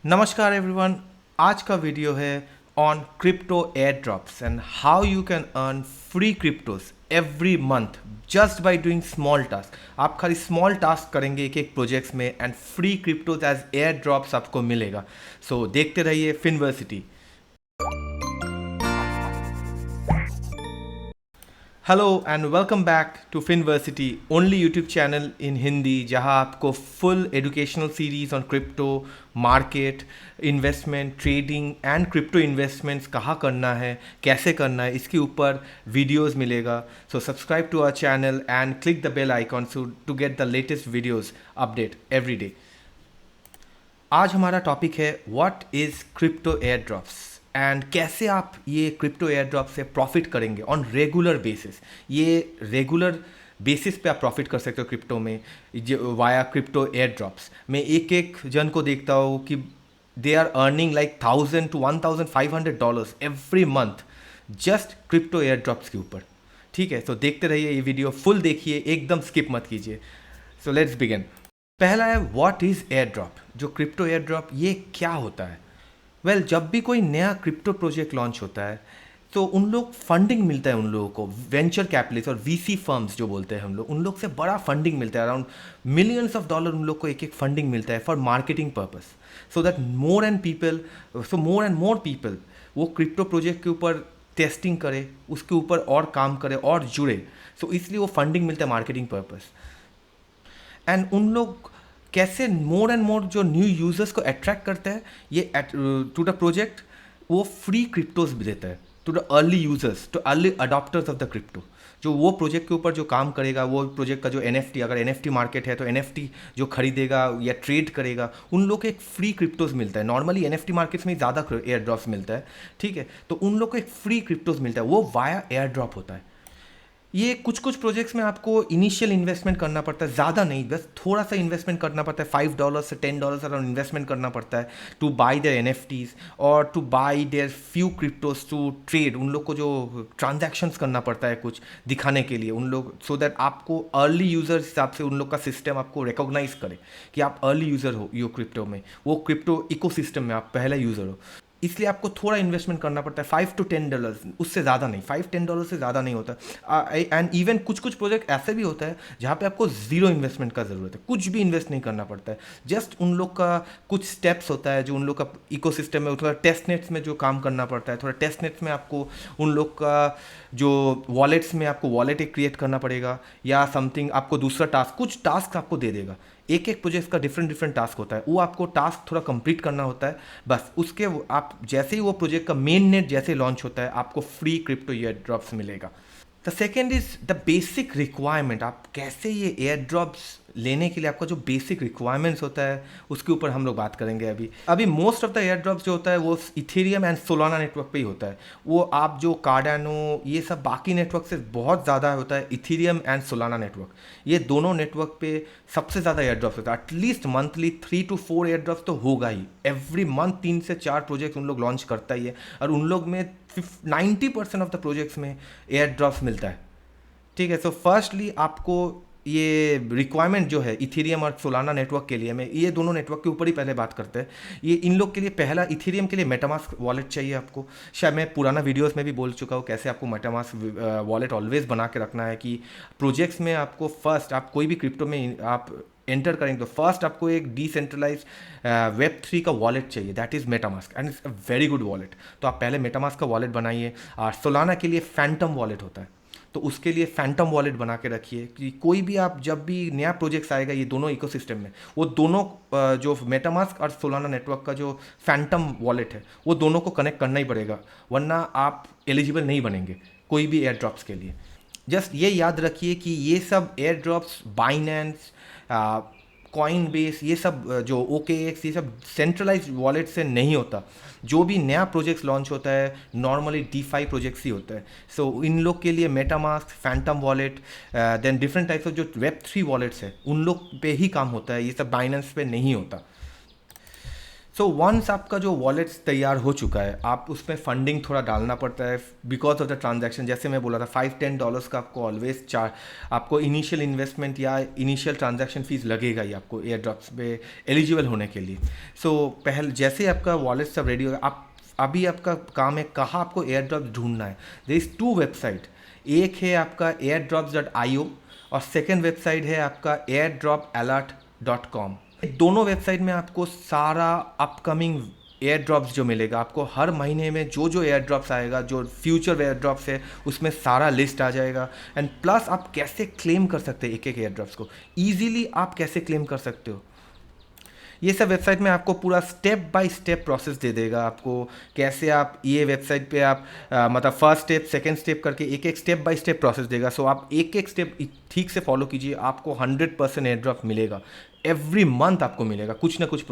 नमस्कार एवरीवन। आज का वीडियो है on crypto air drops and how you can earn free cryptos every month just by doing small task. आप खाली small task करेंगे एक एक प्रोजेक्ट्स में and free cryptos as air drops आपको मिलेगा। सो देखते रहिए Finversity. Hello and welcome back to Finversity, only YouTube channel in Hindi जहां आपको full educational series on crypto market, investment, trading and crypto investments कहाँ करना है, कैसे करना है, इसके ऊपर वीडियोस मिलेगा। So subscribe to our channel and click the bell icon to get the latest videos update every day. आज हमारा टॉपिक है what is crypto air drops and कैसे आप ये क्रिप्टो एयर ड्रॉप से प्रॉफिट करेंगे ऑन रेगुलर बेसिस। ये regular basis पे आप प्रॉफिट कर सकते हो क्रिप्टो में वाया क्रिप्टो एयर ड्रॉप्स। मैं एक एक जन को देखता हूँ कि they are earning like $1,000 to $1,500 every month just crypto air drops के ऊपर। ठीक है, तो देखते रहिए, ये वीडियो फुल देखिए, एकदम स्किप मत कीजिए। So let's begin. पहला है व्हाट इज़ एयर ड्रॉप। जो क्रिप्टो एयर ड्रॉप ये क्या होता है? जब भी कोई नया क्रिप्टो प्रोजेक्ट लॉन्च होता है तो उन लोग फंडिंग मिलता है, उन लोगों को वेंचर कैपिटलिस्ट और वीसी फर्म्स जो बोलते हैं हम लोग, उन लोग से बड़ा फंडिंग मिलता है। अराउंड मिलियंस ऑफ डॉलर उन लोग को एक एक फंडिंग मिलता है for marketing purpose, so that more and more people वो क्रिप्टो प्रोजेक्ट के ऊपर टेस्टिंग करे, उसके ऊपर और काम करे और जुड़े। सो इसलिए वो फंडिंग मिलता है मार्केटिंग पर्पस। एंड उन लोग कैसे मोर एंड मोर जो न्यू यूजर्स को अट्रैक्ट करते हैं ये टू द प्रोजेक्ट, वो फ्री क्रिप्टोज भी देता है to the early users, to early adopters of the crypto. जो वो प्रोजेक्ट के ऊपर जो काम करेगा, वो प्रोजेक्ट का जो NFT, अगर NFT मार्केट है तो NFT जो खरीदेगा या ट्रेड करेगा, उन लोग को एक फ्री क्रिप्टोज मिलता है। नॉर्मली NFT मार्केट्स में ज़्यादा एयर ड्रॉप्स मिलता है, ठीक है, तो उन लोग को एक फ्री क्रिप्टोज मिलता है, वो वाया एयर ड्रॉप होता है। ये कुछ कुछ प्रोजेक्ट्स में आपको इनिशियल इन्वेस्टमेंट करना पड़ता है, ज़्यादा नहीं, बस थोड़ा सा इन्वेस्टमेंट करना पड़ता है। $5 से $10 अराउंड इन्वेस्टमेंट करना पड़ता है टू बाई देयर NFTs और to buy their few cryptos to trade. उन लोग को जो ट्रांजैक्शंस करना पड़ता है कुछ दिखाने के लिए, उन लोग सो दैट आपको अर्ली यूज़र हिसाब से उन लोग का सिस्टम आपको रिकॉग्नाइज करे कि आप अर्ली यूज़र हो यो क्रिप्टो में, वो क्रिप्टो इकोसिस्टम में आप पहला यूज़र हो। इसलिए आपको थोड़ा इन्वेस्टमेंट करना पड़ता है, $5 to $10, उससे ज़्यादा नहीं, $5-10 से ज़्यादा नहीं होता। एंड इवन कुछ कुछ प्रोजेक्ट ऐसे भी होता है जहाँ पे आपको ज़ीरो इन्वेस्टमेंट का ज़रूरत है, कुछ भी इन्वेस्ट नहीं करना पड़ता है। जस्ट उन लोग का कुछ स्टेप्स होता है जो उन लोग का इकोसिस्टम में, थोड़ा टेस्ट नेट्स में जो काम करना पड़ता है, थोड़ा टेस्ट नेट्स में आपको उन लोग का जो वॉलेट्स में आपको वॉलेट एक क्रिएट करना पड़ेगा या समथिंग, आपको दूसरा टास्क, कुछ टास्क आपको दे देगा। एक एक प्रोजेक्ट का डिफरेंट डिफरेंट टास्क होता है, वो आपको टास्क थोड़ा कंप्लीट करना होता है बस। उसके आप जैसे ही वो प्रोजेक्ट का मेन नेट जैसे लॉन्च होता है, आपको फ्री क्रिप्टो एयर ड्रॉप्स मिलेगा। The second is the basic requirement. आप कैसे ये एयर ड्रॉप्स लेने के लिए आपका जो बेसिक रिक्वायरमेंट्स होता है उसके ऊपर हम लोग बात करेंगे। अभी most of the air drops जो होता है वो इथेरियम एंड सोलाना नेटवर्क पे ही होता है। वो आप जो कार्डानो ये सब बाकी नेटवर्क से बहुत ज़्यादा होता है, इथेरियम एंड सोलाना नेटवर्क, ये दोनों नेटवर्क पे सबसे ज़्यादा एयर ड्रॉप्स होता है। At least monthly 3 to 4 air drops तो होगा ही एवरी मंथ। 3 से 4 प्रोजेक्ट उन लोग लॉन्च करता ही है और उन लोग में 90% ऑफ द प्रोजेक्ट्स में एयर ड्रॉप्स मिलता है। ठीक है, सो फर्स्टली आपको ये रिक्वायरमेंट जो है इथेरियम और सोलाना नेटवर्क के लिए, मैं ये दोनों नेटवर्क के ऊपर ही पहले बात करते हैं। ये इन लोग के लिए पहला, इथेरियम के लिए मेटामास्क वॉलेट चाहिए आपको। शायद मैं पुराना वीडियोस में भी बोल चुका हूँ कैसे आपको मेटामास्क वॉलेट ऑलवेज बना के रखना है कि प्रोजेक्ट्स में आपको फर्स्ट, आप कोई भी क्रिप्टो में आप एंटर करेंगे तो फर्स्ट आपको एक डिसेंट्रलाइज Web3 का वॉलेट चाहिए, that is MetaMask and it's a very good wallet. तो आप पहले मेटामास्क का वॉलेट बनाइए। और सोलाना के लिए फैंटम वॉलेट होता है, तो उसके लिए फैंटम वॉलेट बना के रखिए कि कोई भी आप जब भी नया प्रोजेक्ट्स आएगा ये दोनों इकोसिस्टम में, वो दोनों जो मेटामास्क और सोलाना नेटवर्क का जो फैंटम वॉलेट है वो दोनों को कनेक्ट करना ही पड़ेगा, वरना आप एलिजिबल नहीं बनेंगे कोई भी एयर ड्रॉप्स के लिए। जस्ट ये याद रखिए कि ये सब air drops Binance, coin base, ये सब जो OKX, ये सब सेंट्रलाइज वॉलेट से नहीं होता। जो भी नया प्रोजेक्ट्स लॉन्च होता है नॉर्मली DeFi प्रोजेक्ट्स ही होता है। सो इन लोग के लिए MetaMask, Phantom wallet, then different types of जो Web3 वॉलेट्स है उन लोग पे ही काम होता है, ये सब बाइनेंस पे नहीं होता। सो वंस आपका जो वॉलेट तैयार हो चुका है, आप उसमें फंडिंग थोड़ा डालना पड़ता है बिकॉज ऑफ द ट्रांजैक्शन। जैसे मैं बोला था, $5-10 का आपको ऑलवेज आपको इनिशियल इन्वेस्टमेंट या इनिशियल ट्रांजैक्शन फीस लगेगा ही आपको एयर ड्रॉप्स पे एलिजिबल होने के लिए। सो पहले जैसे आपका वॉलेट सब रेडी होगा, आप अभी आपका काम है कहाँ आपको एयर ड्रॉप ढूंढना है। देयर इज़ 2 वेबसाइट, एक है आपका airdrops.io और सेकेंड वेबसाइट है आपका airdropalert.com। दोनों वेबसाइट में आपको सारा अपकमिंग एयर ड्रॉप्स जो मिलेगा, आपको हर महीने में जो जो एयर ड्रॉप्स आएगा, जो फ्यूचर एयर ड्रॉप्स है, उसमें सारा लिस्ट आ जाएगा। एंड प्लस आप कैसे क्लेम कर सकते हैं एक एक एयर ड्रॉप्स को, ईजिली आप कैसे क्लेम कर सकते हो, ये सब वेबसाइट में आपको पूरा स्टेप बाय स्टेप प्रोसेस दे देगा। आपको कैसे आप ये वेबसाइट पे आप मतलब फर्स्ट स्टेप सेकंड स्टेप करके एक एक स्टेप बाय स्टेप प्रोसेस देगा। सो आप एक एक स्टेप ठीक से फॉलो कीजिए, आपको 100% एयर ड्रॉप मिलेगा। एवरी मंथ आपको मिलेगा कुछ ना कुछ।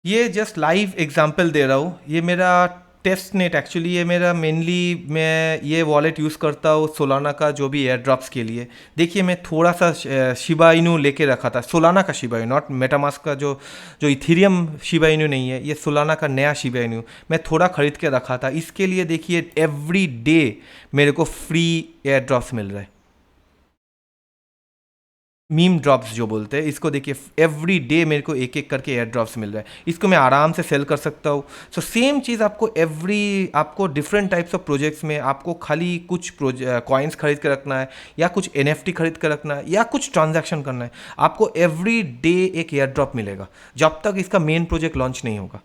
ये जस्ट लाइव एग्जांपल दे रहा हूँ, ये मेरा टेस्ट नेट एक्चुअली, ये मेरा मेनली मैं ये वॉलेट यूज़ करता हूँ सोलाना का जो भी एयर ड्रॉप्स के लिए। देखिए मैं थोड़ा सा शिबा इनू लेके रखा था, सोलाना का शिबा इनू, नॉट मेटामास्क का जो जो इथीरियम शिबा इनू नहीं है, ये सोलाना का नया शिबा इनू मैं थोड़ा ख़रीद के रखा था। इसके लिए देखिए एवरी डे मेरे को फ्री एयर ड्रॉप्स मिल रहा है, मीम ड्रॉप्स जो बोलते हैं इसको। देखिए एवरी डे मेरे को एक एक करके एयर ड्रॉप्स मिल रहा है, इसको मैं आराम से सेल कर सकता हूँ। सो सेम चीज़ आपको डिफरेंट टाइप्स ऑफ प्रोजेक्ट्स में आपको खाली कुछ कॉइन्स खरीद के रखना है, या कुछ NFT खरीद कर रखना है, या कुछ ट्रांजैक्शन करना है, आपको एवरी डे एक एयर ड्रॉप मिलेगा जब तक इसका मेन प्रोजेक्ट लॉन्च नहीं होगा।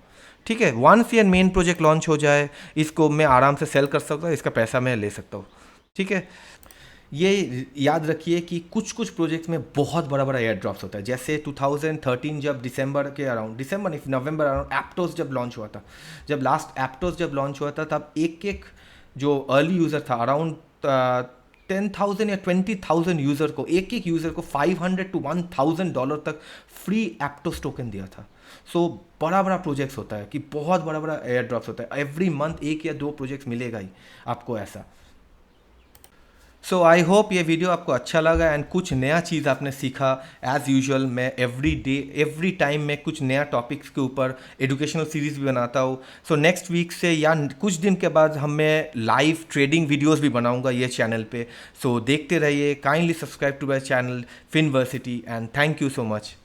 ठीक है, वंस ये मेन प्रोजेक्ट लॉन्च हो जाए, इसको मैं आराम से सेल कर सकता हूँ, इसका पैसा मैं ले सकता हूँ। ठीक है, ये याद रखिए कि कुछ कुछ प्रोजेक्ट्स में बहुत बड़ा बड़ा एयर ड्रॉप्स होता है। जैसे 2013 जब दिसंबर के अराउंड, दिसंबर नहीं नवंबर अराउंड एप्टोस जब लॉन्च हुआ था, जब लास्ट एप्टोस जब लॉन्च हुआ था, तब एक एक जो अर्ली यूज़र था अराउंड 10,000 या 20,000 यूज़र को, एक एक यूज़र को $500 to $1,000 तक फ्री एप्टोस टोकन दिया था। सो बड़ा बड़ा प्रोजेक्ट्स होता है कि बहुत बड़ा बड़ा एयर ड्रॉप्स होता है, एवरी मंथ एक या दो प्रोजेक्ट्स मिलेगा ही आपको ऐसा। सो आई होप ये वीडियो आपको अच्छा लगा एंड कुछ नया चीज़ आपने सीखा। एज़ यूजुअल मैं एवरी डे एवरी टाइम मैं कुछ नया टॉपिक्स के ऊपर एजुकेशनल सीरीज़ भी बनाता हूँ। सो नेक्स्ट वीक से या कुछ दिन के बाद मैं लाइव ट्रेडिंग वीडियोस भी बनाऊंगा ये चैनल पे। सो देखते रहिए, kindly subscribe to my channel Finversity and thank you so much.